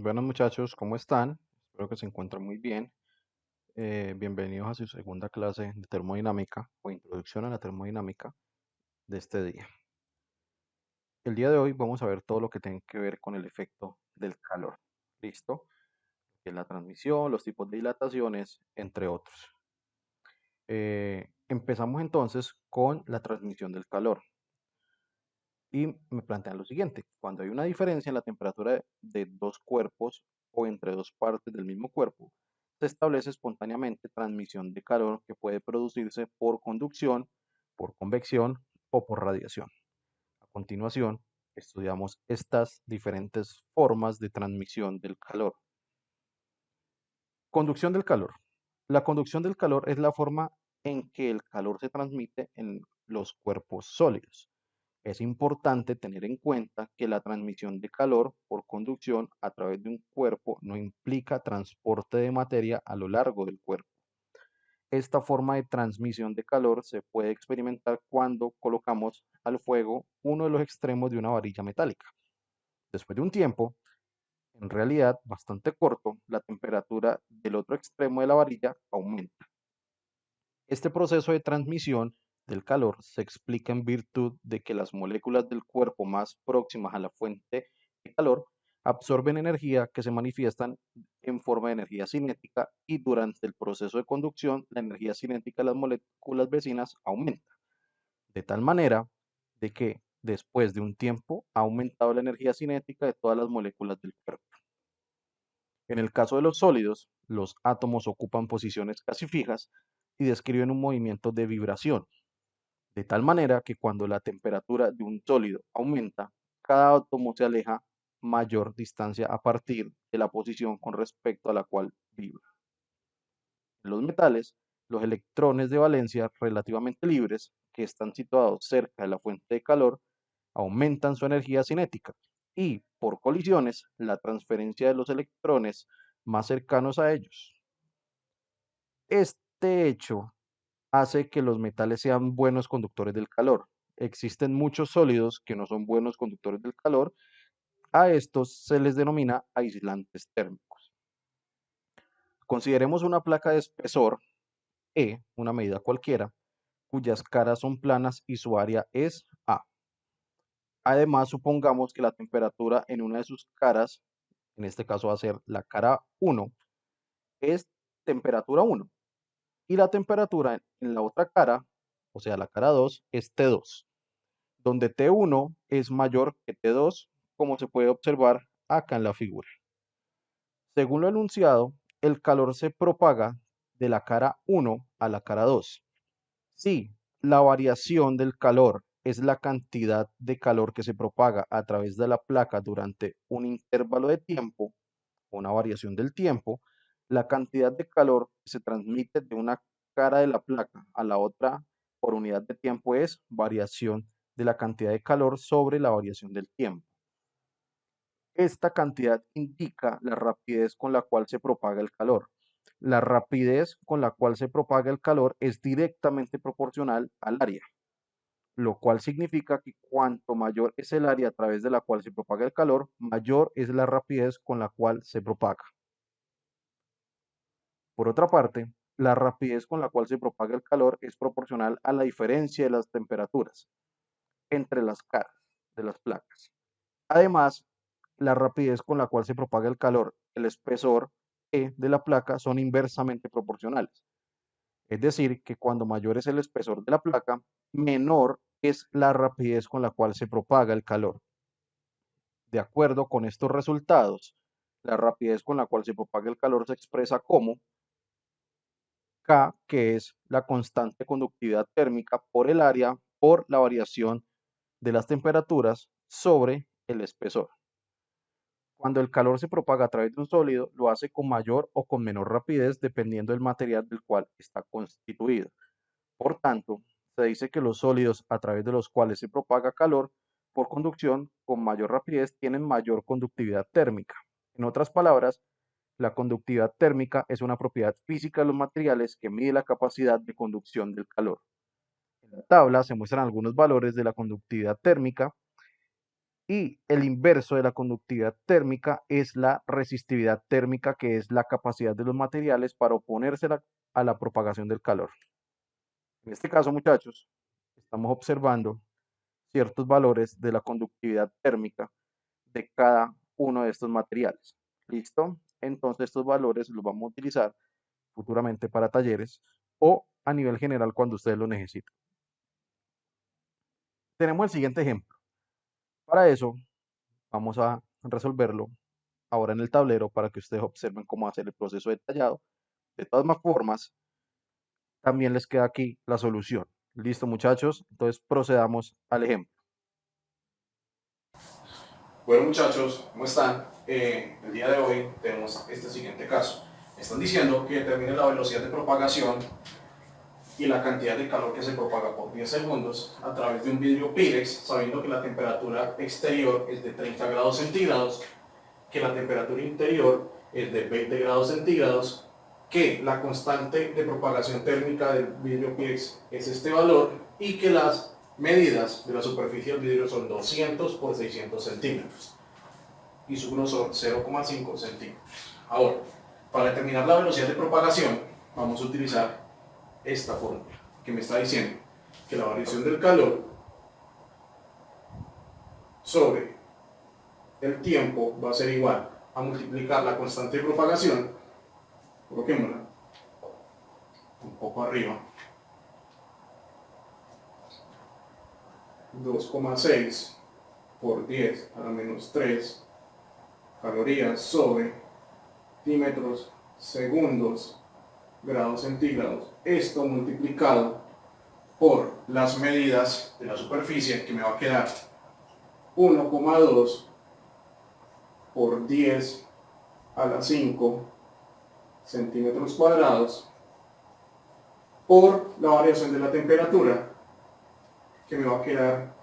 Buenos muchachos, ¿cómo están? Espero que se encuentren muy bien. Bienvenidos a su segunda clase de termodinámica o introducción a la termodinámica de este día. El día de hoy vamos a ver todo lo que tiene que ver con el efecto del calor. ¿Listo? Que es la transmisión, los tipos de dilataciones, entre otros. Empezamos entonces con la transmisión del calor. Y me plantean lo siguiente: cuando hay una diferencia en la temperatura de dos cuerpos o entre dos partes del mismo cuerpo, se establece espontáneamente transmisión de calor que puede producirse por conducción, por convección o por radiación. A continuación, estudiamos estas diferentes formas de transmisión del calor. Conducción del calor. La conducción del calor es la forma en que el calor se transmite en los cuerpos sólidos. Es importante tener en cuenta que la transmisión de calor por conducción a través de un cuerpo no implica transporte de materia a lo largo del cuerpo. Esta forma de transmisión de calor se puede experimentar cuando colocamos al fuego uno de los extremos de una varilla metálica. Después de un tiempo, en realidad bastante corto, la temperatura del otro extremo de la varilla aumenta. Este proceso de transmisión del calor se explica en virtud de que las moléculas del cuerpo más próximas a la fuente de calor absorben energía que se manifiestan en forma de energía cinética, y durante el proceso de conducción la energía cinética de las moléculas vecinas aumenta, de tal manera de que después de un tiempo ha aumentado la energía cinética de todas las moléculas del cuerpo. En el caso de los sólidos, los átomos ocupan posiciones casi fijas y describen un movimiento de vibración, de tal manera que cuando la temperatura de un sólido aumenta, cada átomo se aleja mayor distancia a partir de la posición con respecto a la cual vibra. En los metales, los electrones de valencia relativamente libres, que están situados cerca de la fuente de calor, aumentan su energía cinética y, por colisiones, la transferencia de los electrones más cercanos a ellos. Este hecho hace que los metales sean buenos conductores del calor. Existen muchos sólidos que no son buenos conductores del calor. A estos se les denomina aislantes térmicos. Consideremos una placa de espesor E, una medida cualquiera, cuyas caras son planas y su área es A. Además, supongamos que la temperatura en una de sus caras, en este caso va a ser la cara 1, es temperatura 1. Y la temperatura en la otra cara, o sea, la cara 2, es T2, donde T1 es mayor que T2, como se puede observar acá en la figura. Según lo enunciado, el calor se propaga de la cara 1 a la cara 2. Si la variación del calor es la cantidad de calor que se propaga a través de la placa durante un intervalo de tiempo, una variación del tiempo, la cantidad de calor que se transmite de una cara de la placa a la otra por unidad de tiempo es variación de la cantidad de calor sobre la variación del tiempo. Esta cantidad indica la rapidez con la cual se propaga el calor. La rapidez con la cual se propaga el calor es directamente proporcional al área, lo cual significa que cuanto mayor es el área a través de la cual se propaga el calor, mayor es la rapidez con la cual se propaga. Por otra parte, la rapidez con la cual se propaga el calor es proporcional a la diferencia de las temperaturas entre las caras de las placas. Además, la rapidez con la cual se propaga el calor, el espesor E de la placa son inversamente proporcionales. Es decir, que cuando mayor es el espesor de la placa, menor es la rapidez con la cual se propaga el calor. De acuerdo con estos resultados, la rapidez con la cual se propaga el calor se expresa como K, que es la constante conductividad térmica por el área por la variación de las temperaturas sobre el espesor. Cuando el calor se propaga a través de un sólido, lo hace con mayor o con menor rapidez dependiendo del material del cual está constituido. Por tanto, se dice que los sólidos a través de los cuales se propaga calor por conducción con mayor rapidez tienen mayor conductividad térmica. En otras palabras, la conductividad térmica es una propiedad física de los materiales que mide la capacidad de conducción del calor. En la tabla se muestran algunos valores de la conductividad térmica Y el inverso de la conductividad térmica es la resistividad térmica, que es la capacidad de los materiales para oponerse a la propagación del calor. En este caso, muchachos, estamos observando ciertos valores de la conductividad térmica de cada uno de estos materiales. ¿Listo? Entonces estos valores los vamos a utilizar futuramente para talleres o a nivel general cuando ustedes lo necesiten. Tenemos el siguiente ejemplo. Para eso vamos a resolverlo ahora en el tablero para que ustedes observen cómo hacer el proceso detallado. De todas formas, también les queda aquí la solución. Listo, muchachos. Entonces procedamos al ejemplo. Bueno, muchachos, ¿cómo están? El día de hoy tenemos este siguiente caso. Están diciendo que determine la velocidad de propagación y la cantidad de calor que se propaga por 10 segundos a través de un vidrio Pyrex, sabiendo que la temperatura exterior es de 30 grados centígrados, que la temperatura interior es de 20 grados centígrados, que la constante de propagación térmica del vidrio Pyrex es este valor y que las medidas de la superficie del vidrio son 200 por 600 centímetros y su grosor 0,5 centímetros. Ahora, para determinar la velocidad de propagación, vamos a utilizar esta fórmula que me está diciendo que la variación del calor sobre el tiempo va a ser igual a multiplicar la constante de propagación, coloquémosla un poco arriba, 2,6 por 10 a la menos 3 calorías sobre centímetros segundos grados centígrados. Esto multiplicado por las medidas de la superficie, que me va a quedar 1,2 por 10 a la 5 centímetros cuadrados por la variación de la temperatura, que me va a quedar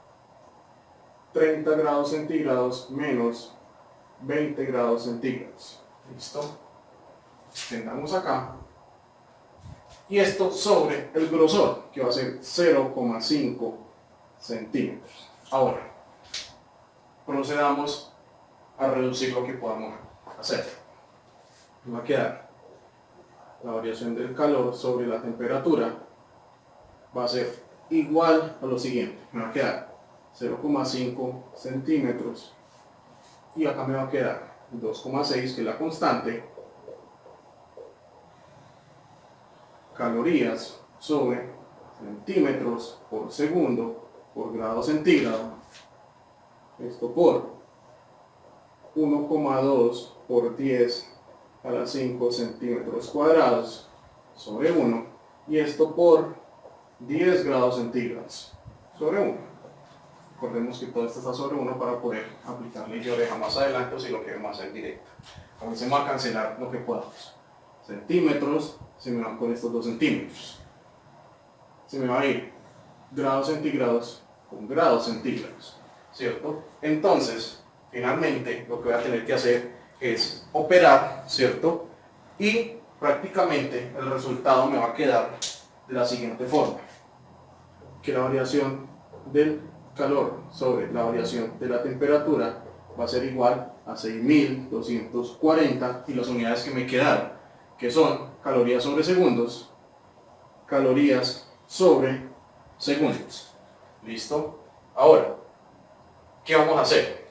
30 grados centígrados menos 20 grados centígrados. ¿Listo? Tengamos acá. Y esto sobre el grosor, que va a ser 0,5 centímetros. Ahora, procedamos a reducir lo que podamos hacer. Me va a quedar la variación del calor sobre la temperatura, va a ser igual a lo siguiente. Me va a quedar 0,5 centímetros y acá me va a quedar 2,6, que es la constante, calorías sobre centímetros por segundo por grado centígrado, esto por 1,2 por 10 a la 5 centímetros cuadrados sobre 1, y esto por 10 grados centígrados sobre 1. Recordemos que todo esto está sobre 1 para poder aplicarle y oreja más adelante, o si lo queremos hacer directo. Comencemos a cancelar lo que podamos. Centímetros, se me van con estos 2 centímetros. Se me va a ir grados centígrados con grados centígrados, ¿cierto? Entonces, finalmente, lo que voy a tener que hacer es operar, ¿cierto? Y prácticamente el resultado me va a quedar de la siguiente forma: que la variación del calor sobre la variación de la temperatura va a ser igual a 6.240, y las unidades que me quedaron, que son calorías sobre segundos, calorías sobre segundos. ¿Listo? Ahora, ¿qué vamos a hacer?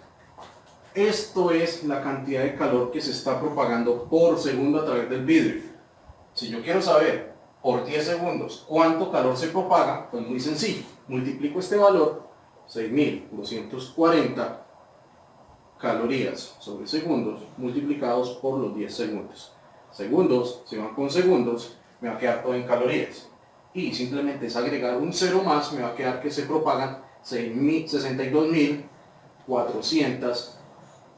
Esto es la cantidad de calor que se está propagando por segundo a través del vidrio. Si yo quiero saber por 10 segundos cuánto calor se propaga, pues muy sencillo. Multiplico este valor, 6.240 calorías sobre segundos, multiplicados por los 10 segundos. Segundos, si van con segundos, me va a quedar todo en calorías. Y simplemente es agregar un cero más, me va a quedar que se propagan 62.400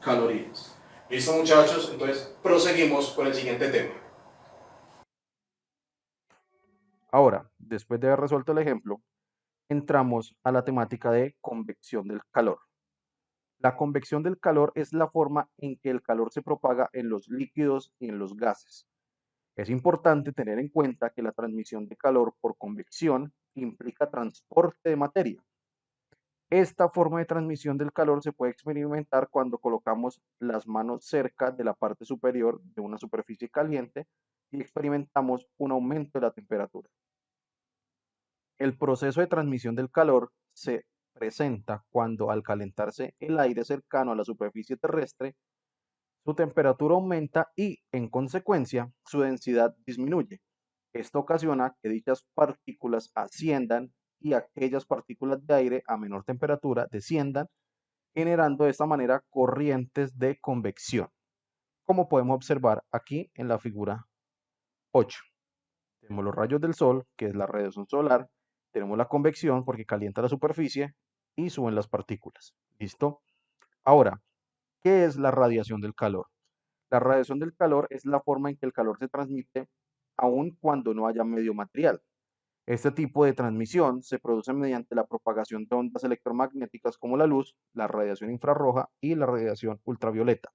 calorías. ¿Listo, muchachos? Entonces proseguimos con el siguiente tema. Ahora, después de haber resuelto el ejemplo, entramos a la temática de convección del calor. La convección del calor es la forma en que el calor se propaga en los líquidos y en los gases. Es importante tener en cuenta que la transmisión de calor por convección implica transporte de materia. Esta forma de transmisión del calor se puede experimentar cuando colocamos las manos cerca de la parte superior de una superficie caliente y experimentamos un aumento de la temperatura. El proceso de transmisión del calor se presenta cuando al calentarse el aire cercano a la superficie terrestre, su temperatura aumenta y, en consecuencia, su densidad disminuye. Esto ocasiona que dichas partículas asciendan y aquellas partículas de aire a menor temperatura desciendan, generando de esta manera corrientes de convección, como podemos observar aquí en la figura 8. Tenemos los rayos del sol, que es la radiación solar, tenemos la convección porque calienta la superficie y suben las partículas. ¿Listo? Ahora, ¿qué es la radiación del calor? La radiación del calor es la forma en que el calor se transmite aun cuando no haya medio material. Este tipo de transmisión se produce mediante la propagación de ondas electromagnéticas como la luz, la radiación infrarroja y la radiación ultravioleta.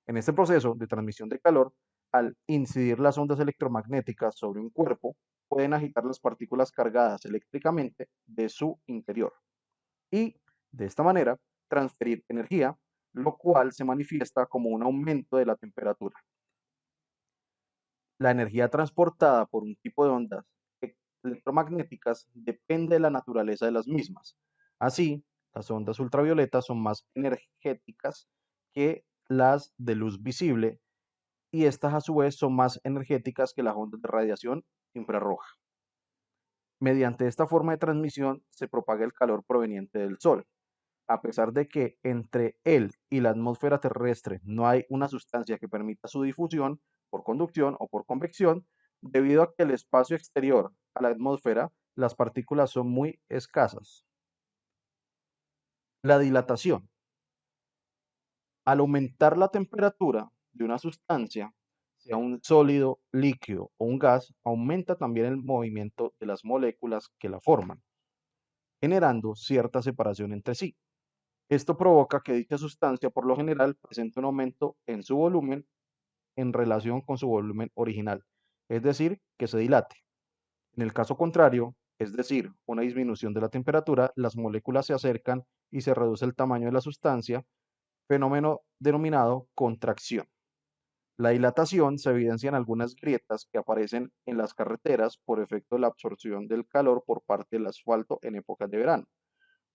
En este proceso de transmisión de calor, al incidir las ondas electromagnéticas sobre un cuerpo, pueden agitar las partículas cargadas eléctricamente de su interior y, de esta manera, transferir energía, lo cual se manifiesta como un aumento de la temperatura. La energía transportada por un tipo de ondas electromagnéticas depende de la naturaleza de las mismas. Así, las ondas ultravioletas son más energéticas que las de luz visible y estas a su vez son más energéticas que las ondas de radiación infrarroja. Mediante esta forma de transmisión se propaga el calor proveniente del Sol. A pesar de que entre él y la atmósfera terrestre no hay una sustancia que permita su difusión por conducción o por convección, debido a que el espacio exterior a la atmósfera, las partículas son muy escasas. La dilatación. Al aumentar la temperatura de una sustancia, sea un sólido, líquido o un gas, aumenta también el movimiento de las moléculas que la forman, generando cierta separación entre sí. Esto provoca que dicha sustancia por lo general presente un aumento en su volumen en relación con su volumen original, es decir, que se dilate. En el caso contrario, es decir, una disminución de la temperatura, las moléculas se acercan y se reduce el tamaño de la sustancia, fenómeno denominado contracción. La dilatación se evidencia en algunas grietas que aparecen en las carreteras por efecto de la absorción del calor por parte del asfalto en épocas de verano,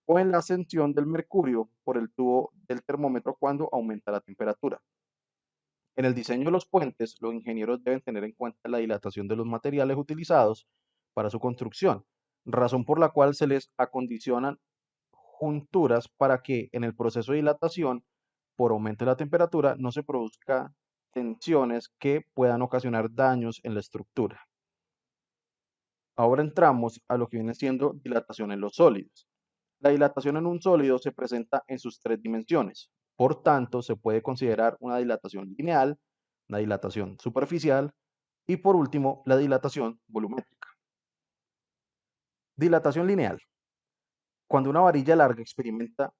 o en la ascensión del mercurio por el tubo del termómetro cuando aumenta la temperatura. En el diseño de los puentes, los ingenieros deben tener en cuenta la dilatación de los materiales utilizados para su construcción, razón por la cual se les acondicionan junturas para que en el proceso de dilatación, por aumento de la temperatura, no se produzcan tensiones que puedan ocasionar daños en la estructura. Ahora entramos a lo que viene siendo dilatación en los sólidos. La dilatación en un sólido se presenta en sus tres dimensiones. Por tanto, se puede considerar una dilatación lineal, una dilatación superficial y por último, la dilatación volumétrica. Dilatación lineal. Cuando una varilla larga experimenta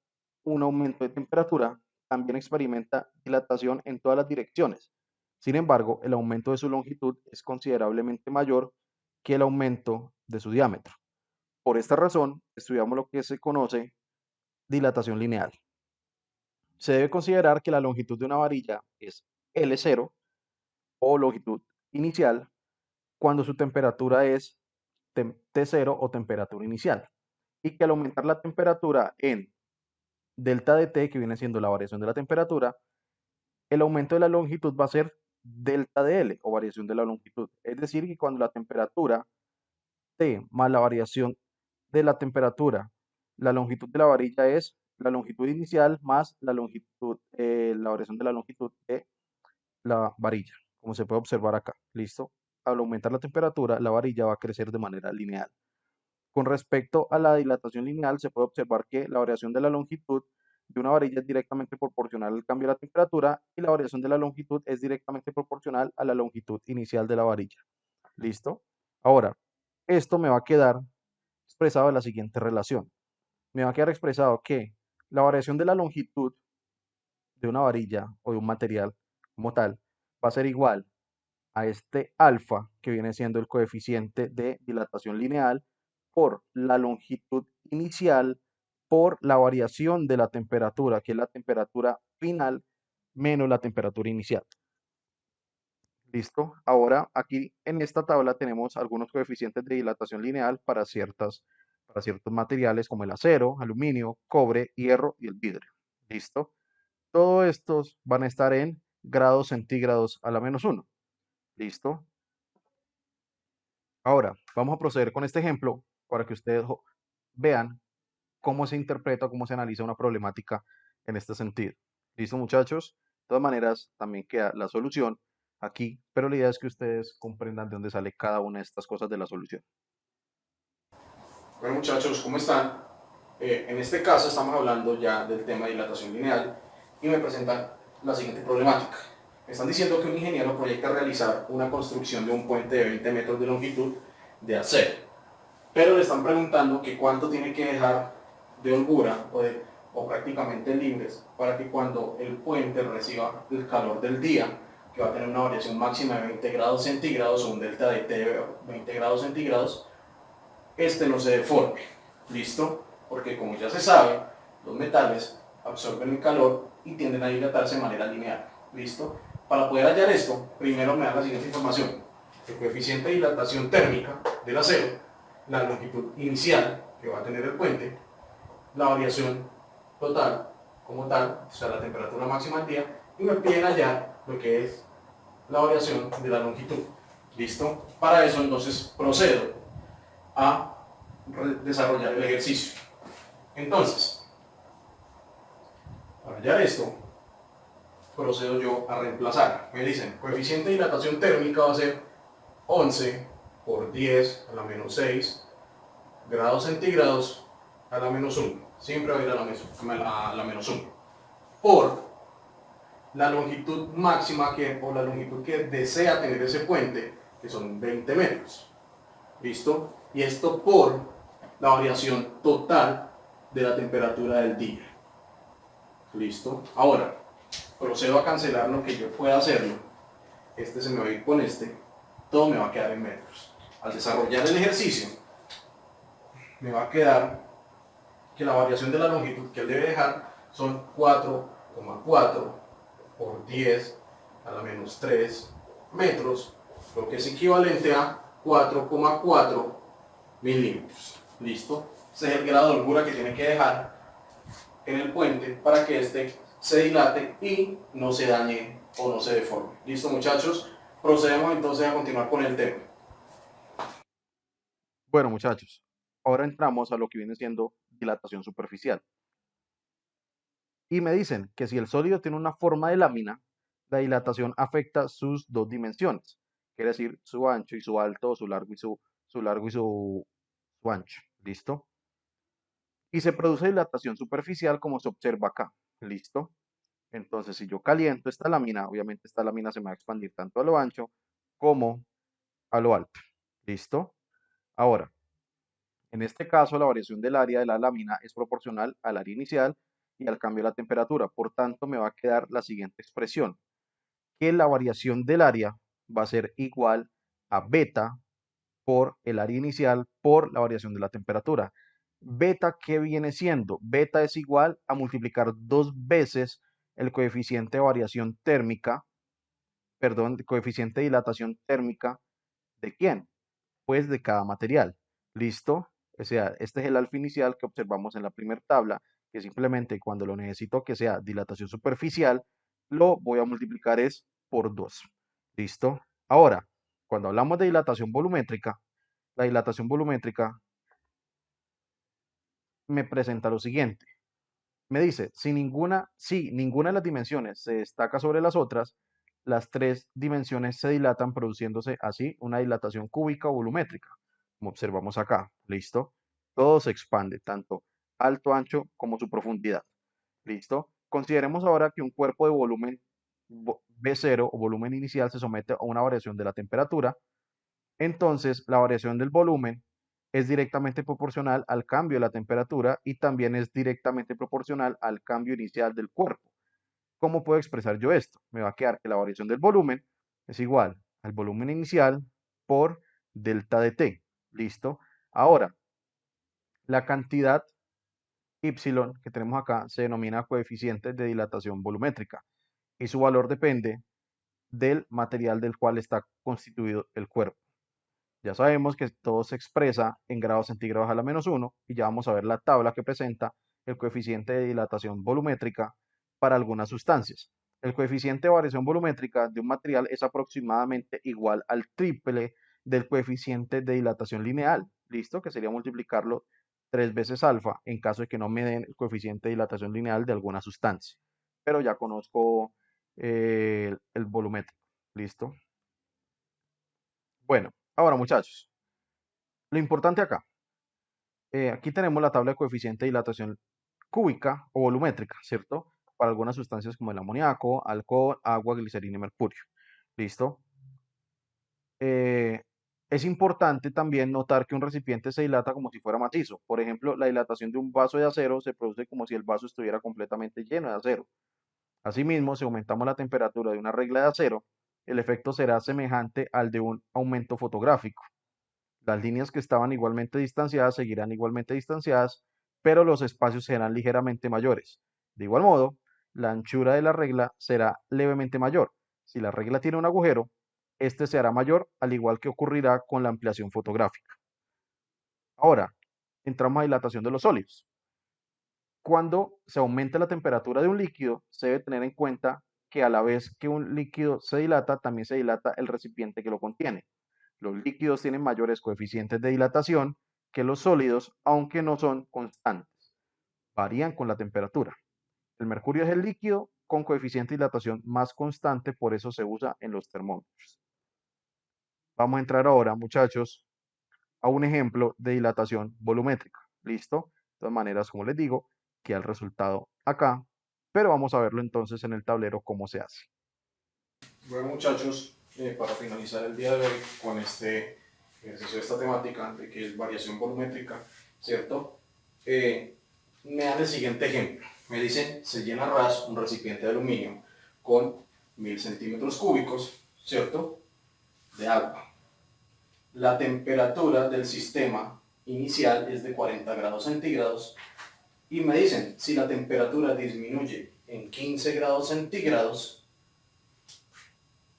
un aumento de temperatura, también experimenta dilatación en todas las direcciones. Sin embargo, el aumento de su longitud es considerablemente mayor que el aumento de su diámetro. Por esta razón, estudiamos lo que se conoce dilatación lineal. Se debe considerar que la longitud de una varilla es L0 o longitud inicial cuando su temperatura es T0 o temperatura inicial y que al aumentar la temperatura en delta de T, que viene siendo la variación de la temperatura, el aumento de la longitud va a ser delta de L o variación de la longitud. Es decir, que cuando la temperatura T más la variación de la temperatura, la longitud de la varilla es la longitud inicial más la longitud, la variación de la longitud de la varilla, como se puede observar acá. ¿Listo? Al aumentar la temperatura, la varilla va a crecer de manera lineal. Con respecto a la dilatación lineal, se puede observar que la variación de la longitud de una varilla es directamente proporcional al cambio de la temperatura y la variación de la longitud es directamente proporcional a la longitud inicial de la varilla. ¿Listo? Ahora, esto me va a quedar expresado en la siguiente relación. Me va a quedar expresado que la variación de la longitud de una varilla o de un material como tal va a ser igual a este alfa, que viene siendo el coeficiente de dilatación lineal, por la longitud inicial por la variación de la temperatura, que es la temperatura final menos la temperatura inicial. ¿Listo? Ahora aquí en esta tabla tenemos algunos coeficientes de dilatación lineal para ciertos materiales como el acero, aluminio, cobre, hierro y el vidrio. ¿Listo? Todos estos van a estar en grados centígrados a la -1. ¿Listo? Ahora vamos a proceder con este ejemplo para que ustedes vean cómo se interpreta, cómo se analiza una problemática en este sentido. ¿Listo, muchachos? De todas maneras, también queda la solución aquí, pero la idea es que ustedes comprendan de dónde sale cada una de estas cosas de la solución. Bueno, muchachos, ¿cómo están? En este caso estamos hablando ya del tema de dilatación lineal y me presentan la siguiente problemática. Me están diciendo que un ingeniero proyecta realizar una construcción de un puente de 20 metros de longitud de acero, pero le están preguntando que cuánto tiene que dejar de holgura o prácticamente libres para que cuando el puente reciba el calor del día, que va a tener una variación máxima de 20 grados centígrados o un delta de T de 20 grados centígrados, este no se deforme. ¿Listo? Porque como ya se sabe, los metales absorben el calor y tienden a dilatarse de manera lineal. ¿Listo? Para poder hallar esto, primero me da la siguiente información. El coeficiente de dilatación térmica del acero, la longitud inicial que va a tener el puente, la variación total como tal, o sea, la temperatura máxima del día, y me piden hallar lo que es la variación de la longitud. ¿Listo? Para eso entonces procedo a desarrollar el ejercicio. Entonces, para hallar esto, procedo yo a reemplazar. Me dicen, coeficiente de dilatación térmica va a ser 11 por 10 a la -6 grados centígrados a la -1. Siempre va a ir a la -1. Por la longitud máxima o la longitud que desea tener ese puente, que son 20 metros. ¿Listo? Y esto por la variación total de la temperatura del día. ¿Listo? Ahora, procedo a cancelar lo que yo pueda hacerlo. Este se me va a ir con este. Todo me va a quedar en metros. Al desarrollar el ejercicio, me va a quedar que la variación de la longitud que él debe dejar son 4,4 por 10 a la -3 metros, lo que es equivalente a 4,4 milímetros. ¿Listo? Ese es el grado de holgura que tiene que dejar en el puente para que este se dilate y no se dañe o no se deforme. ¿Listo, muchachos? Procedemos entonces a continuar con el tema. Bueno, muchachos, ahora entramos a lo que viene siendo dilatación superficial. Y me dicen que si el sólido tiene una forma de lámina, la dilatación afecta sus dos dimensiones, quiere decir su ancho y su alto, su largo y su ancho. ¿Listo? Y se produce dilatación superficial como se observa acá. ¿Listo? Entonces, si yo caliento esta lámina, obviamente esta lámina se me va a expandir tanto a lo ancho como a lo alto. ¿Listo? Ahora, en este caso, la variación del área de la lámina es proporcional al área inicial y al cambio de la temperatura. Por tanto, me va a quedar la siguiente expresión, que la variación del área va a ser igual a beta por el área inicial por la variación de la temperatura. Beta, ¿qué viene siendo? Beta es igual a multiplicar 2 veces el coeficiente de variación térmica, perdón, el coeficiente de dilatación térmica, ¿de quién? Pues de cada material. ¿Listo? O sea, este es el alfa inicial que observamos en la primera tabla, que simplemente cuando lo necesito que sea dilatación superficial, lo voy a multiplicar es por 2. ¿Listo? Ahora, cuando hablamos de dilatación volumétrica, la dilatación volumétrica me presenta lo siguiente. Me dice, si ninguna de las dimensiones se destaca sobre las otras, las tres dimensiones se dilatan produciéndose así una dilatación cúbica o volumétrica, como observamos acá. ¿Listo? Todo se expande, tanto alto, ancho como su profundidad. ¿Listo? Consideremos ahora que un cuerpo de volumen B0 o volumen inicial se somete a una variación de la temperatura. Entonces, la variación del volumen es directamente proporcional al cambio de la temperatura y también es directamente proporcional al cambio inicial del cuerpo. ¿Cómo puedo expresar yo esto? Me va a quedar que la variación del volumen es igual al volumen inicial por delta de T. ¿Listo? Ahora, la cantidad Y que tenemos acá se denomina coeficiente de dilatación volumétrica y su valor depende del material del cual está constituido el cuerpo. Ya sabemos que todo se expresa en grados centígrados a la -1 y ya vamos a ver la tabla que presenta el coeficiente de dilatación volumétrica para algunas sustancias. El coeficiente de variación volumétrica de un material es aproximadamente igual al triple del coeficiente de dilatación lineal, ¿listo? Que sería multiplicarlo 3 veces alfa en caso de que no me den el coeficiente de dilatación lineal de alguna sustancia. Pero ya conozco el volumétrico, ¿listo? Bueno, ahora muchachos, lo importante acá, aquí tenemos la tabla de coeficiente de dilatación cúbica o volumétrica, ¿cierto? Para algunas sustancias como el amoníaco, alcohol, agua, glicerina y mercurio. ¿Listo? Eh, es importante también notar que un recipiente se dilata como si fuera macizo. Por ejemplo, la dilatación de un vaso de acero se produce como si el vaso estuviera completamente lleno de acero. Asimismo, si aumentamos la temperatura de una regla de acero, el efecto será semejante al de un aumento fotográfico. Las líneas que estaban igualmente distanciadas seguirán igualmente distanciadas, pero los espacios serán ligeramente mayores. De igual modo, la anchura de la regla será levemente mayor. Si la regla tiene un agujero, este se hará mayor, al igual que ocurrirá con la ampliación fotográfica. Ahora, entramos a dilatación de los sólidos. Cuando se aumenta la temperatura de un líquido, se debe tener en cuenta que a la vez que un líquido se dilata, también se dilata el recipiente que lo contiene. Los líquidos tienen mayores coeficientes de dilatación que los sólidos, aunque no son constantes. Varían con la temperatura. El mercurio es el líquido con coeficiente de dilatación más constante, por eso se usa en los termómetros. Vamos a entrar ahora, muchachos, a un ejemplo de dilatación volumétrica. ¿Listo? De todas maneras, como les digo, queda el resultado acá, pero vamos a verlo entonces en el tablero cómo se hace. Bueno, muchachos, para finalizar el día de hoy con este ejercicio de esta temática de que es variación volumétrica, ¿cierto? Me dan el siguiente ejemplo. Me dicen, se llena a ras un recipiente de aluminio con 1000 centímetros cúbicos, ¿cierto? De agua. La temperatura del sistema inicial es de 40 grados centígrados y me dicen, si la temperatura disminuye en 15 grados centígrados,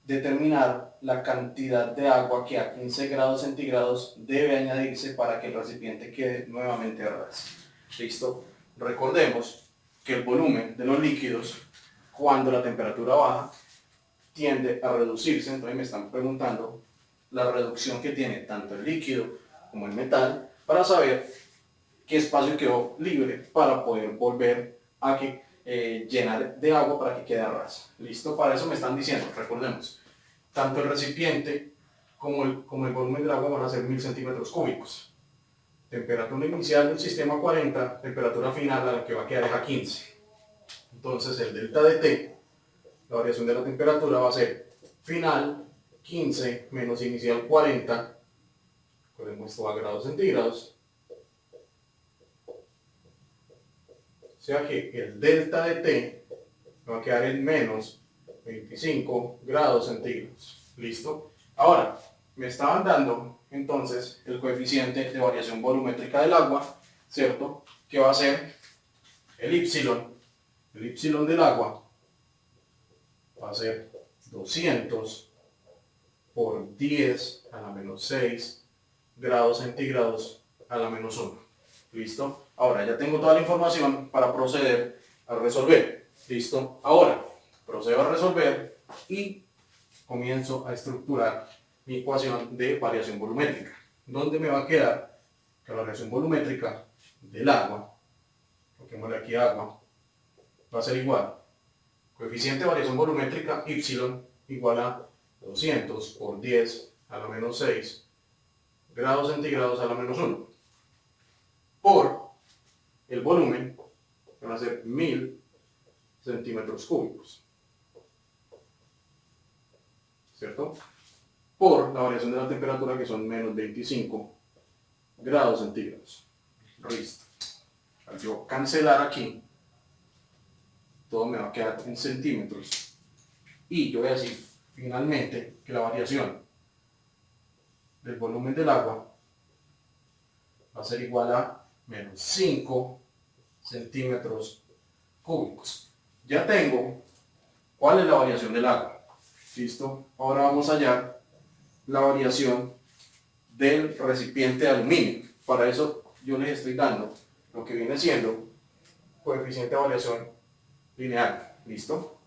determinar la cantidad de agua que a 15 grados centígrados debe añadirse para que el recipiente quede nuevamente a ras. ¿Listo? Recordemos que el volumen de los líquidos, cuando la temperatura baja, tiende a reducirse. Entonces me están preguntando la reducción que tiene tanto el líquido como el metal para saber qué espacio quedó libre para poder volver a llenar de agua para que quede a ras. ¿Listo? Para eso me están diciendo, recordemos, tanto el recipiente como el volumen del agua van a ser 1000 centímetros cúbicos. Temperatura inicial del sistema 40, temperatura final a la que va a quedar es a 15. Entonces el delta de T, la variación de la temperatura va a ser final 15 menos inicial 40, recordemos esto va a grados centígrados, o sea que el delta de T va a quedar en menos 25 grados centígrados. ¿Listo? Ahora, me estaban dando entonces el coeficiente de variación volumétrica del agua, ¿cierto? Que va a ser el Y del agua va a ser 200 por 10 a la -6 grados centígrados a la -1. ¿Listo? Ahora ya tengo toda la información para proceder a resolver. ¿Listo? Ahora procedo a resolver y comienzo a estructurar mi ecuación de variación volumétrica, donde me va a quedar que la variación volumétrica del agua, coloquémosle aquí agua, va a ser igual, coeficiente de variación volumétrica Y igual a 200 por 10 a la -6 grados centígrados a la -1, por el volumen, que van a ser 1000 centímetros cúbicos, ¿cierto? Por la variación de la temperatura, que son menos 25 grados centígrados. Listo. Al yo cancelar aquí, todo me va a quedar en centímetros. Y yo voy a decir finalmente que la variación del volumen del agua va a ser igual a menos 5 centímetros cúbicos. Ya tengo cuál es la variación del agua. ¿Listo? Ahora vamos a hallar la variación del recipiente de aluminio. Para eso yo les estoy dando lo que viene siendo coeficiente de variación lineal. ¿Listo?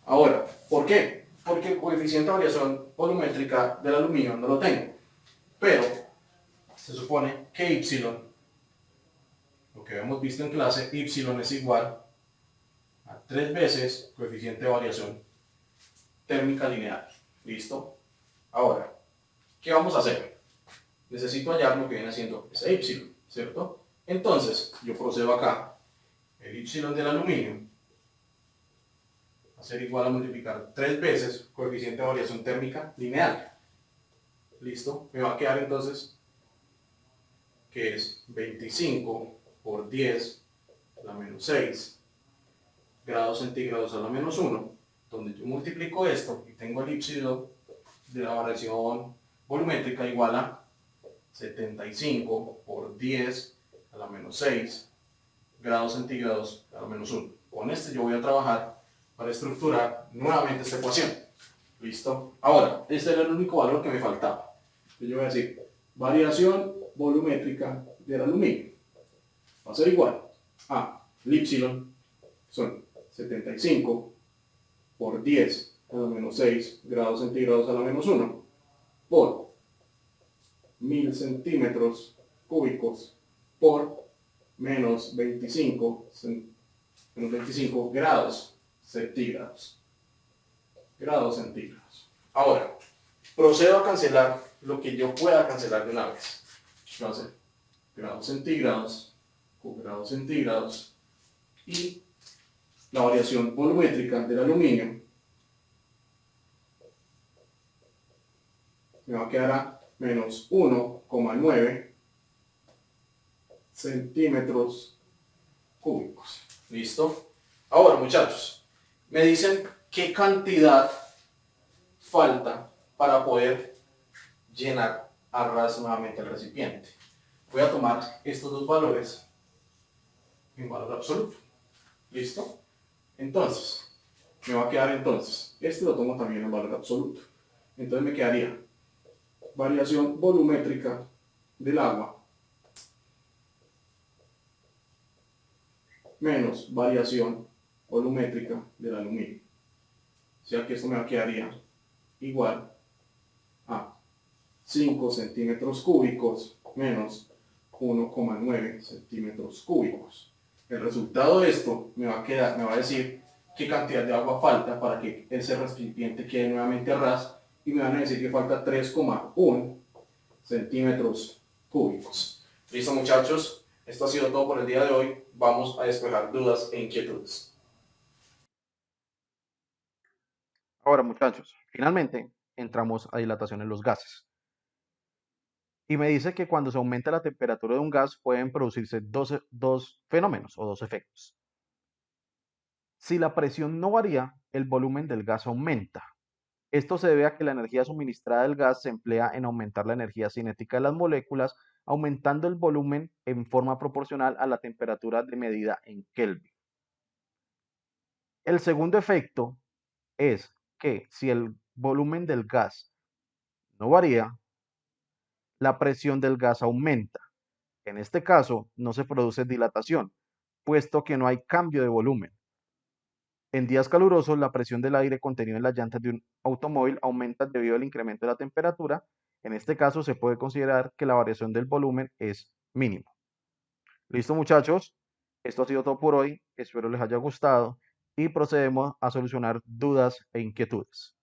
Ahora, ¿por qué? Porque el coeficiente de variación volumétrica del aluminio no lo tengo. Pero se supone que y, lo que habíamos visto en clase, y es igual a 3 veces coeficiente de variación térmica lineal. ¿Listo? Ahora, ¿qué vamos a hacer? Necesito hallar lo que viene siendo ese y, ¿cierto? Entonces, yo procedo acá. El y del aluminio va a ser igual a multiplicar 3 veces coeficiente de variación térmica lineal. ¿Listo? Me va a quedar entonces que es 25 por 10 a la menos 6 grados centígrados a la menos 1, donde yo multiplico esto y tengo el y de la variación volumétrica igual a 75 por 10 a la menos 6 grados centígrados a la menos 1. Con este yo voy a trabajar para estructurar nuevamente esta ecuación. ¿Listo? Ahora, este era el único valor que me faltaba. Entonces yo voy a decir, variación volumétrica del aluminio va a ser igual a el y, son 75 por 10 a la menos 6 grados centígrados a la menos 1, por 1000 centímetros cúbicos por menos 25 grados centígrados. Ahora, procedo a cancelar lo que yo pueda cancelar de una vez. Entonces, grados centígrados con grados centígrados y la variación volumétrica del aluminio me va a quedar a menos 1,9 centímetros cúbicos. ¿Listo? Ahora, muchachos, me dicen qué cantidad falta para poder llenar a ras nuevamente el recipiente. Voy a tomar estos dos valores en valor absoluto. ¿Listo? Entonces, me va a quedar entonces, este lo tomo también en valor absoluto. Entonces me quedaría variación volumétrica del agua menos variación volumétrica del aluminio. O sea que esto me quedaría igual a 5 centímetros cúbicos menos 1,9 centímetros cúbicos. El resultado de esto me va a decir qué cantidad de agua falta para que ese recipiente quede nuevamente a ras y me van a decir que falta 3,1 centímetros cúbicos. ¿Listo, muchachos? Esto ha sido todo por el día de hoy. Vamos a despejar dudas e inquietudes. Ahora, muchachos, finalmente entramos a dilatación en los gases. Y me dice que cuando se aumenta la temperatura de un gas pueden producirse dos fenómenos o dos efectos. Si la presión no varía, el volumen del gas aumenta. Esto se debe a que la energía suministrada del gas se emplea en aumentar la energía cinética de las moléculas, aumentando el volumen en forma proporcional a la temperatura de medida en Kelvin. El segundo efecto es que si el volumen del gas no varía, la presión del gas aumenta. En este caso, no se produce dilatación, puesto que no hay cambio de volumen. En días calurosos, la presión del aire contenido en las llantas de un automóvil aumenta debido al incremento de la temperatura. En este caso, se puede considerar que la variación del volumen es mínima. Listo, muchachos. Esto ha sido todo por hoy. Espero les haya gustado y procedemos a solucionar dudas e inquietudes.